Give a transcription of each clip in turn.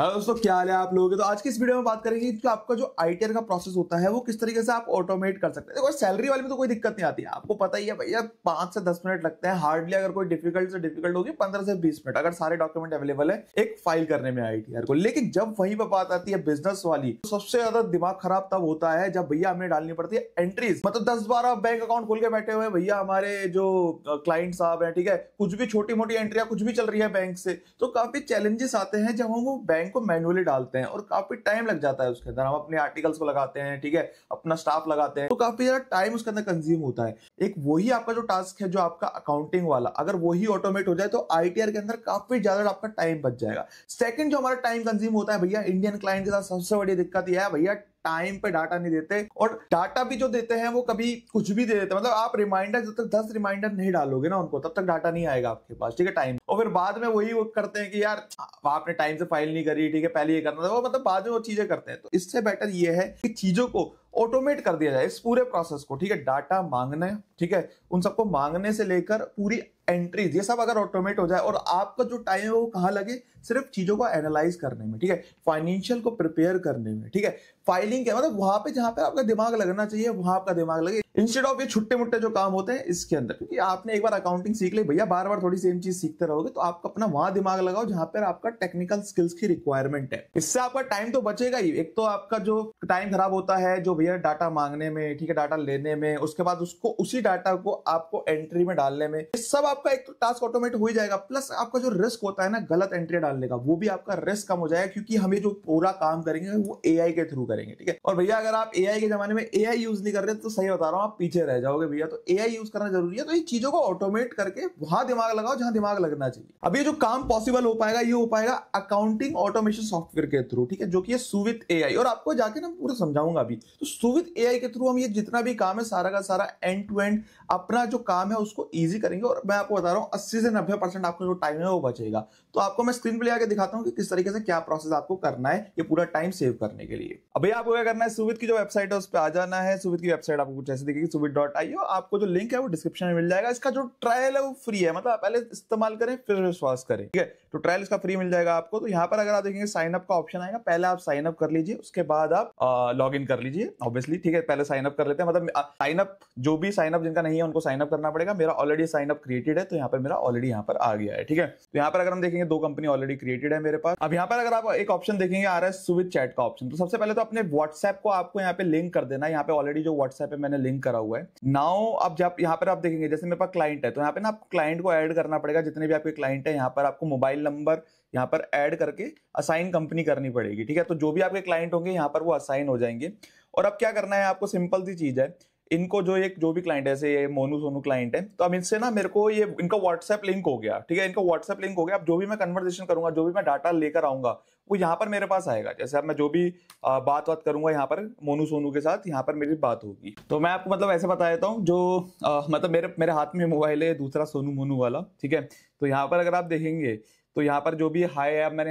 Hello दोस्तों, क्या हाल है आप लोगों के। तो आज की इस वीडियो में बात करेंगे कि आपका जो आईटीआर का प्रोसेस होता है वो किस तरीके से आप ऑटोमेट कर सकते हैं। देखो, सैलरी वाले में तो कोई दिक्कत नहीं आती है, आपको पता ही है भैया, 5 से 10 मिनट लगते हैं हार्डली। अगर कोई डिफिकल्ट से डिफिकल्ट होगी 15 से 20 मिनट, अगर सारे डॉक्यूमेंट अवेलेबल है एक फाइल करने में आईटीआर को। लेकिन जब वहीं पर बात आती है बिजनेस वाली, तो सबसे ज्यादा दिमाग खराब तब होता है जब भैया हमें डालनी पड़ती है एंट्रीज। मतलब 10-12 बैंक अकाउंट खोल के बैठे हुए भैया हमारे जो क्लाइंट साहब है, ठीक है, कुछ भी छोटी मोटी एंट्रिया कुछ भी चल रही है बैंक से, तो काफी चैलेंजेस आते हैं जब हम वो बैंक को मैनुअली डालते हैं और काफी टाइम लग जाता है। उसके अंदर हम अपने आर्टिकल्स को लगाते हैं, ठीक है, अपना स्टाफ लगाते हैं, तो काफी ज्यादा टाइम उसके अंदर कंज्यूम होता है। एक वही आपका जो टास्क है जो आपका अकाउंटिंग वाला, अगर वही ऑटोमेट हो जाए तो आईटीआर के अंदर काफी ज्यादा आपका टाइम बच जाएगा। सेकंड जो हमारा टाइम कंज्यूम होता है भैया, इंडियन क्लाइंट के साथ सबसे बड़ी दिक्कत यह है भैया, टाइम पे डाटा नहीं देते, और डाटा भी जो देते हैं वो कभी कुछ भी दे देते हैं। मतलब आप रिमाइंडर, जब तक 10 रिमाइंडर नहीं डालोगे ना उनको, तब तक डाटा नहीं आएगा आपके पास, ठीक है, टाइम। और फिर बाद में वही वो करते हैं कि यार आपने टाइम से फाइल नहीं करी, ठीक है, पहले ये करना था, वो मतलब बाद में वो चीजें करते हैं। तो इससे बेटर ये है कि चीजों को ऑटोमेट कर दिया जाए, इस पूरे प्रोसेस को, ठीक है, डाटा मांगना, ठीक है, उन सबको मांगने से लेकर पूरी एंट्रीज, ये सब अगर ऑटोमेट हो जाए और आपका जो टाइम है वो कहां लगे, सिर्फ चीजों को एनालाइज करने में, ठीक है, फाइनेंशियल को प्रिपेयर करने में, ठीक है, फाइलिंग के मतलब वहां पे जहां पे आपका दिमाग लगना चाहिए वहां आपका दिमाग लगे, इंस्टेड ऑफ ये छुट्टे मुट्टे जो काम होते हैं इसके अंदर। क्योंकि आपने एक बार अकाउंटिंग सीख ली भैया, बार बार थोड़ी सेम चीज सीखते रहोगे, तो आपका अपना वहां दिमाग लगाओ जहां पर आपका टेक्निकल स्किल्स की रिक्वायरमेंट है। इससे आपका टाइम तो बचेगा ही, एक तो आपका जो टाइम खराब होता है जो भैया डाटा मांगने में, ठीक है, डाटा लेने में, उसके बाद उसको उसी डाटा को आपको एंट्री में डालने में, इस सब आपका एक तो टास्क ऑटोमेट हो ही जाएगा। प्लस आपका जो रिस्क होता है ना गलत एंट्री डालने का, वो भी आपका रिस्क कम हो जाएगा, क्योंकि हमें जो पूरा काम करेंगे वो एआई के थ्रू करेंगे, ठीक है। और भैया अगर आप एआई के जमाने में एआई यूज नहीं कर रहे तो सही बता रहा हूं आप पीछे रह जाओगे भैया। तो एआई यूज करना जरूरी है। तो ये चीजों को ऑटोमेट करके वहां दिमाग लगाओ जहां दिमाग लगना चाहिए। अब ये जो काम पॉसिबल हो पाएगा, ये हो पाएगा अकाउंटिंग ऑटोमेशन सॉफ्टवेयर के थ्रू, ठीक है, जो कि सुविथ एआई। और आपको जाके ना पूरा समझाऊंगा अभी। तो सुविथ एआई के थ्रू हम ये जितना भी काम है सारा का सारा एंड टू एंड अपना जो काम है उसको इजी करेंगे। और मैं आपको बता रहा हूं 80 से 90% आपका जो टाइम है वो बचेगा। तो आपको मैं स्क्रीन पे ले आके दिखाता हूं कि किस तरीके से क्या प्रोसेस आपको करना है ये पूरा टाइम सेव करने के लिए। अब भैया आपको क्या करना है, सुविथ की जो वेबसाइट है उस पर आ जाना है। सुविथ की वेबसाइट आपको कुछ ऐसे दिखेगी, suvid.io। आपको जो लिंक है वो डिस्क्रिप्शन में मिल जाएगा। इसका जो ट्रायल है वो फ्री है, मतलब पहले इस्तेमाल करें फिर विश्वास करें, ठीक है। तो ट्रायल इसका फ्री मिल जाएगा आपको। तो यहाँ पर अगर आप देखेंगे साइन अप का ऑप्शन आएगा, पहले आप साइन अप कर लीजिए, उसके बाद आप लॉग इन कर लीजिए ऑब्वियसली, ठीक है। पहले साइन अप कर लेते हैं, मतलब साइन अप जो भी साइन अप जिनका नहीं है उनको साइन अप करना पड़ेगा। मेरा ऑलरेडी साइन अप क्रिएटेड है, तो यहाँ पर मेरा ऑलरेडी यहाँ पर आ गया है, ठीक है। तो यहाँ पर अगर हम देखेंगे 2 कंपनी ऑलरेडी क्रिएटेड है मेरे पास। अब यहाँ पर अगर आप एक ऑप्शन देखेंगे आ रहा है सुविथ चैट का ऑप्शन। तो सबसे पहले तो अपने व्हाट्सएप को आपको यहाँ पे लिंक कर देना है। यहाँ पे ऑलरेडी जो व्हाट्सएप है मैंने लिंक करा हुआ है। नाउ अब जब यहाँ पर आप देखेंगे जैसे मेरे पास क्लाइंट है, तो यहाँ पे ना आपको क्लाइंट को ऐड करना पड़ेगा। जितने भी आपके क्लाइंट है यहाँ पर आपको मोबाइल नंबर यहाँ पर ऐड करके असाइन कंपनी करनी पड़ेगी, ठीक है। तो जो भी आपके क्लाइंट होंगे यहाँ पर वो असाइन हो जाएंगे। और अब क्या करना है आपको, सिंपल सी चीज है, इनको जो भी क्लाइंट है, जैसे ये मोनू सोनू क्लाइंट है, तो अब इनसे ना मेरे को ये इनका व्हाट्सएप लिंक हो गया, ठीक है, इनका व्हाट्सएप लिंक हो गया। अब जो भी मैं कन्वर्सेशन करूंगा, जो भी मैं डाटा लेकर आऊंगा वो यहाँ पर मेरे पास आएगा। जैसे अब मैं जो भी बात करूंगा यहाँ पर मोनू सोनू के साथ, यहाँ पर मेरी बात होगी। तो मैं आपको मतलब ऐसे बता देता हूँ, जो मतलब मेरे हाथ में मोबाइल है दूसरा सोनू मोनू वाला, ठीक है। तो यहाँ पर अगर आप देखेंगे तो यहाँ पर जो भी हाय है, अब मैं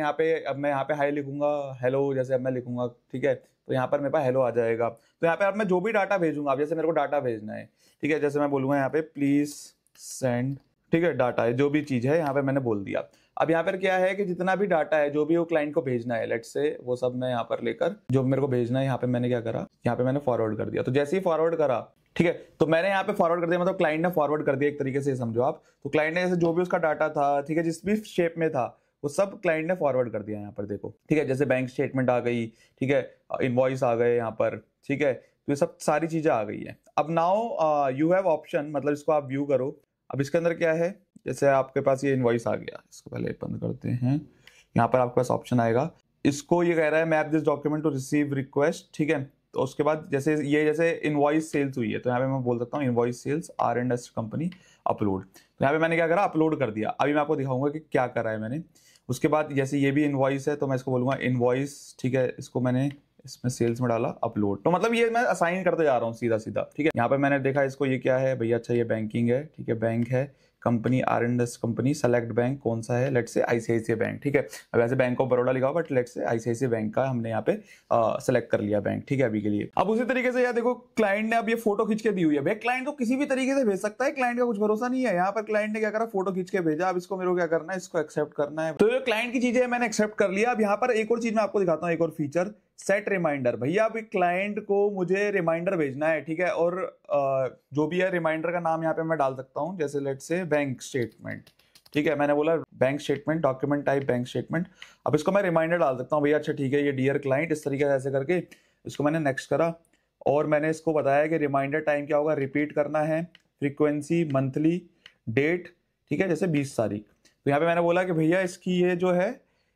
यहाँ पे हाय लिखूंगा, हेलो जैसे अब मैं लिखूंगा, ठीक है, तो यहाँ पर मेरे पास हेलो आ जाएगा। तो यहाँ पे अब मैं जो भी डाटा भेजूंगा, अब जैसे मेरे को डाटा भेजना है, ठीक है, जैसे मैं बोलूंगा यहाँ पे प्लीज सेंड, ठीक है, डाटा है, जो भी चीज है यहाँ पे मैंने बोल दिया। अब यहाँ पर क्या है कि जितना भी डाटा है जो भी वो क्लाइंट को भेजना है, लेट्स से वो सब मैं यहाँ पर लेकर जो मेरे को भेजना है यहाँ पे मैंने क्या करा, यहाँ पे मैंने फॉरवर्ड कर दिया। तो जैसे ही फॉरवर्ड करा, ठीक है, तो मैंने यहाँ पे फॉरवर्ड कर दिया, मतलब क्लाइंट ने फॉरवर्ड कर दिया, एक तरीके से समझो आप। तो क्लाइंट ने जैसे जो भी उसका डाटा था, ठीक है, जिस भी शेप में था वो सब क्लाइंट ने फॉरवर्ड कर दिया यहाँ पर देखो, ठीक है। जैसे बैंक स्टेटमेंट आ गई, ठीक है, इनवॉइस आ गए यहाँ पर, ठीक है, तो ये सब सारी चीजें आ गई है। अब नाउ यू हैव ऑप्शन, मतलब इसको आप व्यू करो। अब इसके अंदर क्या है, जैसे आपके पास ये इनवॉइस आ गया, इसको पहले बंद करते हैं। यहाँ पर आपके पास ऑप्शन आएगा, इसको ये कह रहा है map this document to receive request, ठीक है। तो उसके बाद जैसे इनवॉइस सेल्स हुई है, तो यहाँ पे मैं बोल सकता हूँ invoice sales R&S company upload. तो यहाँ पे मैंने क्या करा, अपलोड कर दिया। अभी मैं आपको दिखाऊंगा कि क्या करा है मैंने। उसके बाद जैसे ये भी इनवॉइस है, तो मैं इसको बोलूंगा इनवॉइस, ठीक है, इसको मैंने इसमें सेल्स में डाला अपलोड। तो मतलब ये मैं असाइन करते जा रहा हूँ सीधा सीधा, ठीक है। यहाँ पे मैंने देखा इसको, ये क्या है भैया, अच्छा ये बैंकिंग है, ठीक है, बैंक है, company R&S company select bank कौन सा है, लेट्स से ICICI बैंक, ठीक है। अब ऐसे बैंक ऑफ बड़ौदा लिखा हुआ but let's say ICICI bank का हमने यहाँ पे सेलेक्ट कर लिया बैंक, ठीक है अभी के लिए। अब उसी तरीके से यार देखो क्लाइंट ने अब ये फोटो खींच के दी हुई है, भाई क्लाइंट को किसी भी तरीके से भेज सकता है, क्लाइंट का कुछ भरोसा नहीं है। यहाँ पर क्लाइंट ने क्या करा, फोटो खींच के भेजा, अब इसको मेरे को क्या करना है, इसको एक्सेप्ट करना है। तो ये क्लाइंट की चीजें मैंने एक्सेप्ट कर लिया। अब यहाँ पर एक और चीज मैं आपको दिखाता हूँ, एक और फीचर, सेट रिमाइंडर। भैया अब क्लाइंट को मुझे रिमाइंडर भेजना है, ठीक है, और जो भी है रिमाइंडर का नाम यहाँ पे मैं डाल सकता हूँ, जैसे लेट्स से बैंक स्टेटमेंट, ठीक है, मैंने बोला bank statement, document type bank statement. अब इसको मैं रिमाइंडर डाल सकता हूँ, भैया अच्छा ठीक है, ये डियर क्लाइंट, इस तरीके से ऐसे करके इसको मैंने नेक्स्ट करा और मैंने इसको बताया कि रिमाइंडर टाइम क्या होगा, रिपीट करना है, फ्रीक्वेंसी मंथली, डेट, ठीक है, जैसे 20 तारीख। तो यहाँ पे मैंने बोला कि भैया इसकी ये जो है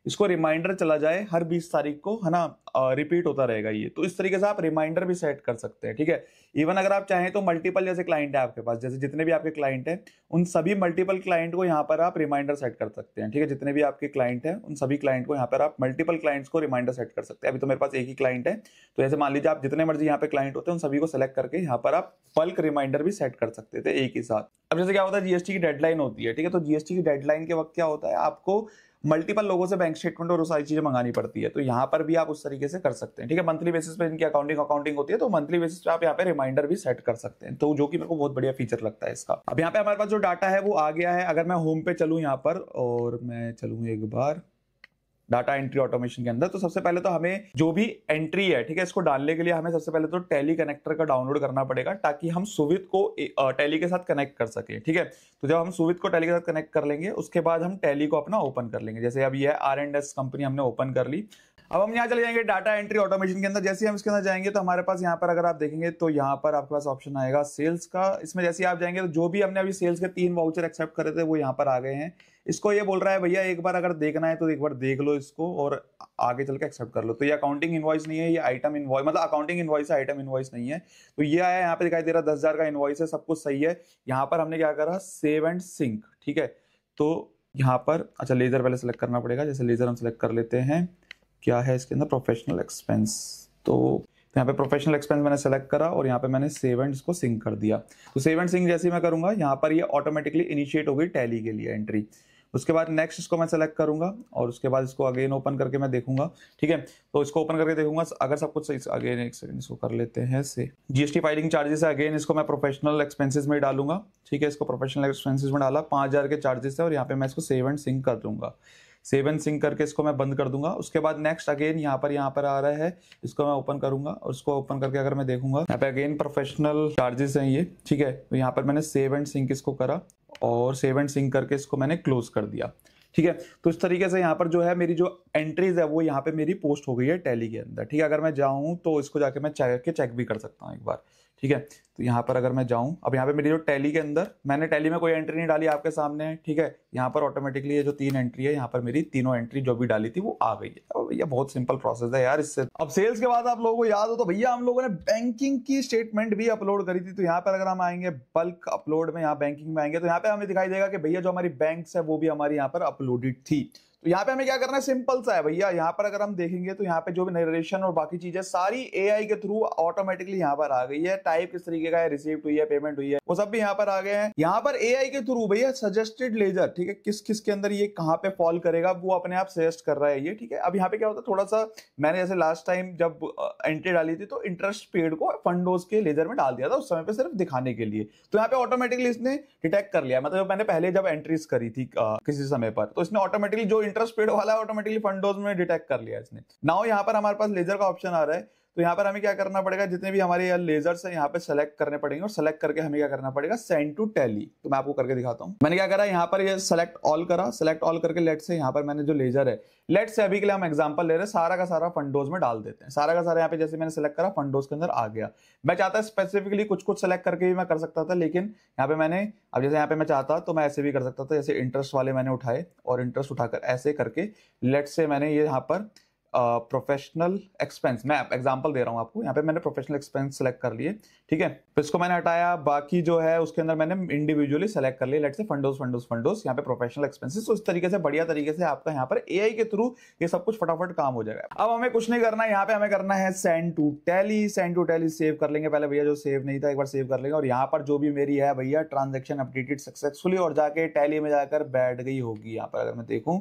इसको रिमाइंडर चला जाए हर 20 तारीख को, है ना, रिपीट होता रहेगा ये। तो इस तरीके से आप रिमाइंडर भी सेट कर सकते हैं, ठीक है। इवन अगर आप चाहें तो मल्टीपल जैसे क्लाइंट है आपके पास, जैसे जितने भी आपके क्लाइंट हैं उन सभी मल्टीपल क्लाइंट को यहाँ पर आप रिमाइंडर सेट कर सकते हैं, ठीक है। जितने भी आपके क्लाइंट हैं उन सभी क्लाइंट को यहाँ पर आप मल्टीपल क्लाइंट्स को रिमाइंडर सेट कर सकते हैं। अभी तो मेरे पास एक ही क्लाइंट है, तो ऐसे मान लीजिए आप जितने मर्जी यहाँ पे क्लाइंट होते हैं उन सभी को सेलेक्ट करके यहाँ पर आप बल्क रिमाइंडर भी सेट कर सकते थे एक ही साथ। अब जैसे क्या होता है, जीएसटी की डेडलाइन होती है, ठीक है, तो जीएसटी की डेडलाइन के वक्त क्या होता है, आपको मल्टीपल लोगों से बैंक स्टेटमेंट और वो सारी चीजें मंगानी पड़ती है। तो यहाँ पर भी आप उस तरीके से कर सकते हैं, ठीक है। मंथली बेसिस पे इनकी अकाउंटिंग होती है, तो मंथली बेसिस पे आप यहाँ पे रिमाइंडर भी सेट कर सकते हैं, तो जो कि मेरे को बहुत बढ़िया फीचर लगता है इसका। अब यहाँ पे हमारे पास जो डाटा है वो आ गया है। अगर मैं होम पे चलूँ यहाँ पर और मैं चलूँ एक बार डाटा एंट्री ऑटोमेशन के अंदर, तो सबसे पहले तो हमें जो भी एंट्री है, ठीक है, इसको डालने के लिए हमें सबसे पहले तो टैली कनेक्टर का डाउनलोड करना पड़ेगा ताकि हम सुविध को टैली के साथ कनेक्ट कर सके, ठीक है। तो जब हम सुविध को टैली के साथ कनेक्ट कर लेंगे उसके बाद हम टैली को अपना ओपन कर लेंगे। जैसे अब ये R&S कंपनी हमने ओपन कर ली। अब हम यहाँ चले जाएंगे डाटा एंट्री ऑटोमेशन के अंदर। जैसे हम इसके अंदर जाएंगे तो हमारे पास यहाँ पर अगर आप देखेंगे तो यहाँ पर आपके पास ऑप्शन आएगा सेल्स का। इसमें जैसे आप जाएंगे तो जो भी हमने अभी सेल्स के 3 वाउचर एक्सेप्ट करे थे वो यहाँ पर आ गए हैं। इसको ये बोल रहा है भैया एक बार अगर देखना है तो एक बार देख लो इसको और आगे चल के एक्सेप्ट कर लो। तो ये अकाउंटिंग इनवॉइस नहीं है, ये आइटम इनवॉइस, मतलब अकाउंटिंग इनवॉइस है, आइटम इनवॉइस नहीं है। तो ये आया यहाँ पे दिखाई दे रहा 10,000 का इनवॉइस है, सब कुछ सही है। यहाँ पर हमने क्या करा, सेव एंड सिंक, ठीक है। तो यहाँ पर अच्छा लेजर पहले सेलेक्ट करना पड़ेगा। जैसे लेजर हम सेलेक्ट कर लेते हैं, क्या है इसके अंदर, प्रोफेशनल एक्सपेंस। तो यहाँ पे प्रोफेशनल एक्सपेंस मैंने सेलेक्ट करा और यहाँ पे मैंने सेव एंड इसको सिंक कर दिया। तो सेव एंड सिंक जैसे मैं करूंगा यहाँ पर ये ऑटोमेटिकली इनिशिएट हो गई टैली के लिए एंट्री। उसके बाद नेक्स्ट इसको मैं सेलेक्ट करूंगा और उसके बाद इसको अगेन ओपन करके मैं देखूंगा, ठीक है। तो इसको ओपन करके देखूंगा अगर सब कुछ सही, अगेन एक सेकंड इसको कर लेते हैं से जीएसटी फाइलिंग चार्जेस है, अगेन इसको मैं प्रोफेशनल एक्सपेंसेस में डालूंगा, ठीक है। इसको प्रोफेशनल एक्सपेंसेस में डाला, 5,000 के चार्जेस है और यहाँ पे मैं इसको सेव एंड सिंक कर दूंगा। सेव एंड सिंक करके इसको मैं बंद कर दूंगा। उसके बाद नेक्स्ट अगेन यहाँ पर आ रहा है, इसको मैं ओपन करूंगा और इसको ओपन करके अगर मैं देखूंगा यहाँ पे अगेन प्रोफेशनल चार्जेस हैं ये, ठीक है। तो यहाँ पर मैंने सेव एंड सिंक इसको करा और सेव एंड सिंक करके इसको मैंने क्लोज कर दिया, ठीक है। तो इस तरीके से यहाँ पर जो है मेरी जो एंट्रीज है वो यहाँ पे मेरी पोस्ट हो गई है टैली के अंदर, ठीक है। अगर मैं जाऊँ तो इसको जाके मैं चेक भी कर सकता हूँ एक बार, ठीक है। तो यहाँ पर अगर मैं जाऊँ, अब यहाँ पे मेरी जो टैली के अंदर मैंने टैली में कोई एंट्री नहीं डाली, आपके सामने है, ठीक है। यहाँ पर ऑटोमेटिकली ये जो 3 एंट्री है यहाँ पर मेरी तीनों एंट्री जो भी डाली थी वो आ गई है। अब भैया बहुत सिंपल प्रोसेस है यार इससे। अब सेल्स के बाद आप लोगों को याद हो तो भैया हम लोगों ने बैंकिंग की स्टेटमेंट भी अपलोड करी थी। तो यहाँ पर अगर हम आएंगे बल्क अपलोड में, यहाँ बैंकिंग में आएंगे तो यहाँ पे हमें दिखाई देगा कि भैया जो हमारी बैंक्स है वो भी हमारी यहाँ पर अपलोडेड थी। तो यहाँ पे हमें क्या करना है, सिंपल सा है भैया। यहाँ पर अगर हम देखेंगे तो यहाँ पे जो भी नरेशन और बाकी चीजें सारी एआई के थ्रू ऑटोमेटिकली यहाँ पर आ गई है। टाइप किस तरीके का है, रिसीव्ड हुई है, पेमेंट हुई है, वो सब भी यहाँ पर आ गए हैं। यहाँ पर एआई के थ्रू भैया सजेस्टेड लेजर, ठीक है, किस किस के अंदर ये कहाँ पे फॉल करेगा वो अपने आप सजेस्ट कर रहा है ये, ठीक है। अब यहाँ पे क्या होता है, थोड़ा सा मैंने जैसे लास्ट टाइम जब एंट्री डाली थी तो इंटरेस्ट पेड को फंडोज के लेजर में डाल दिया था उस समय पे सिर्फ दिखाने के लिए। तो यहाँ पे ऑटोमेटिकली इसने डिटेक्ट कर लिया, मतलब मैंने पहले जब एंट्रीज करी थी किसी समय पर तो इसने ऑटोमेटिकली जो इंटरेस्ट पेड वाला है ऑटोमेटिकली फंडोज में डिटेक्ट कर लिया इसने। नाउ यहाँ पर हमारे पास लेजर का ऑप्शन आ रहा है। तो यहाँ पर हमें क्या करना पड़ेगा, जितने भी हमारे लेजर्स हैं यहाँ पे सेलेक्ट करने पड़ेंगे और सेलेक्ट करके हमें क्या करना पड़ेगा, सेंड टू टैली। तो मैं आपको करके दिखाता हूँ। मैंने क्या करा, यहाँ पर ये सेलेक्ट ऑल करा, सेलेक्ट ऑल करके लेट से यहाँ पर मैंने जो लेजर है, लेट से अभी के लिए हम एग्जांपल ले रहे हैं, सारा का सारा फंडोज में डाल देते हैं। सारा का सारा यहाँ पे जैसे मैंने सेलेक्ट करा फंडोज के अंदर आ गया। मैं चाहता स्पेसिफिकली कुछ कुछ सेलेक्ट करके भी मैं कर सकता था, लेकिन यहाँ पे मैंने अब जैसे यहाँ पे मैं चाहता तो मैं ऐसे भी कर सकता था। जैसे इंटरेस्ट वाले मैंने उठाए और इंटरेस्ट उठाकर ऐसे करके लेट से मैंने ये यहाँ पर प्रोफेशनल एक्सपेंस, मैं एग्जांपल दे रहा हूं आपको, यहाँ पे मैंने प्रोफेशनल एक्सपेंस सेलेक्ट कर लिए, ठीक है, तो इसको मैंने हटाया, बाकी जो है उसके अंदर मैंने इंडिविजुअली सेलेक्ट कर लिया, लेट्स से फंडोस यहाँ पे प्रोफेशनल एक्सपेंसेस। तो इस तरीके से बढ़िया तरीके से आपका यहाँ पर एआई के थ्रू ये सब कुछ फटाफट काम हो जाएगा। अब हमें कुछ नहीं करना, यहाँ पे हमें करना है send to Tally, send to Tally save कर लेंगे पहले भैया, जो सेव नहीं था एक बार सेव कर लेंगे, और यहाँ पर जो भी मेरी है भैया ट्रांजेक्शन अपडेटेड सक्सेसफुली और जाके टैली में जाकर बैठ गई होगी। यहाँ पर अगर मैं देखूं,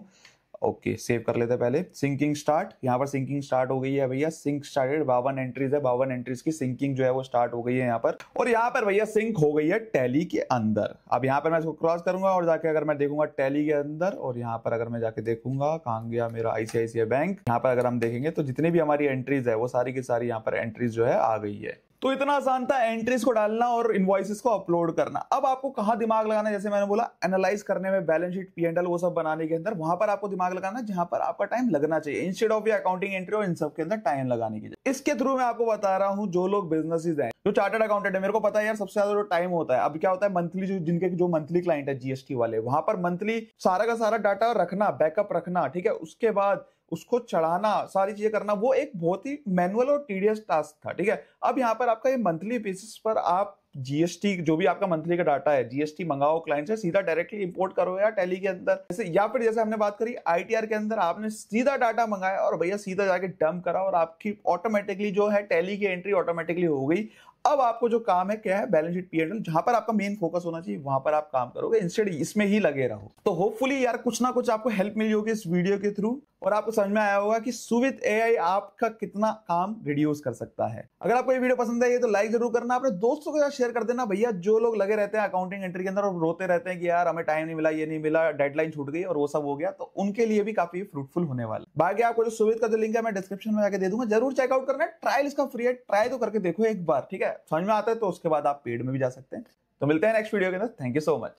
ओके सेव कर लेते हैं पहले। सिंकिंग स्टार्ट, यहाँ पर सिंकिंग स्टार्ट हो गई है भैया, सिंक स्टार्टेड, 52 एंट्रीज है, 52 एंट्रीज की सिंकिंग जो है वो स्टार्ट हो गई है यहाँ पर, और यहाँ पर भैया सिंक हो गई है टैली के अंदर। अब यहाँ पर मैं इसको क्रॉस करूंगा और जाके अगर मैं देखूंगा टैली के अंदर, और यहाँ पर अगर मैं जाके देखूंगा कहाँ गया मेरा आईसीआईसीआई बैंक, यहाँ पर अगर हम देखेंगे तो जितनी भी हमारी एंट्रीज है वो सारी की सारी यहाँ पर एंट्रीज जो है आ गई है। तो इतना आसान था एंट्रीज को डालना और इनवॉइसेस को अपलोड करना। अब आपको कहां दिमाग लगाना है, जैसे मैंने बोला एनालाइज करने में, बैलेंस शीट पी&एल वो सब बनाने के अंदर, वहां पर आपको दिमाग लगाना जहां पर आपका टाइम लगना चाहिए, इंस्टेड ऑफ ये अकाउंटिंग एंट्री और इन सब के अंदर टाइम लगाने की। इसके थ्रू मैं आपको बता रहा हूं, जो लोग बिजनेसेस हैं, जो चार्टर्ड अकाउंटेंट है, मेरे को पता है यार सबसे ज्यादा जो टाइम होता है, अब क्या होता है मंथली जिनके जो मंथली क्लाइंट है जीएसटी वाले, वहां पर मंथली सारा का सारा डाटा रखना, बैकअप रखना, ठीक है, उसके बाद उसको चढ़ाना, सारी चीजें करना, वो एक बहुत ही मैनुअल और टीडियस टास्क था, ठीक है। अब यहाँ पर आपका ये मंथली बेसिस पर आप जीएसटी, जो भी आपका मंथली का डाटा है, जीएसटी मंगाओ क्लाइंट से, सीधा डायरेक्टली इंपोर्ट करो या टैली के अंदर जैसे, या फिर जैसे हमने बात करी आईटीआर के अंदर, आपने सीधा डाटा मंगाया और भैया सीधा जाके डंप करा और आपकी ऑटोमेटिकली जो है टैली की एंट्री ऑटोमेटिकली हो गई। अब आपको जो काम है क्या है, बैलेंस शीट पी&एल, जहां पर आपका मेन फोकस होना चाहिए वहां पर आप काम करोगे, इंस्टेड इसमें ही लगे रहो। तो होपफुली यार कुछ ना कुछ आपको हेल्प मिली होगी इस वीडियो के थ्रू, और आपको समझ में आया होगा कि सुविध एआई आपका कितना काम रिड्यूस कर सकता है। अगर आपको ये वीडियो पसंद आई तो लाइक जरूर करना, अपने दोस्तों के साथ शेयर कर देना भैया, जो लोग लगे रहते हैं अकाउंटिंग एंट्री के अंदर और रोते रहते हैं कि यार हमें टाइम नहीं मिला, ये नहीं मिला, डेडलाइन छूट गई और वो सब हो गया, तो उनके लिए भी काफी फ्रूटफुल होने वाला। बाकी आपको जो सुविध का जो लिंक है मैं डिस्क्रिप्शन में जाके दे दूंगा, जरूर चेकआउट करना, ट्रायल इसका फ्री है, ट्राई तो करके देखो एक बार, ठीक है, समझ में आता है तो उसके बाद आप पेड में भी जा सकते हैं। तो मिलते हैं नेक्स्ट वीडियो के अंदर, थैंक यू सो मच।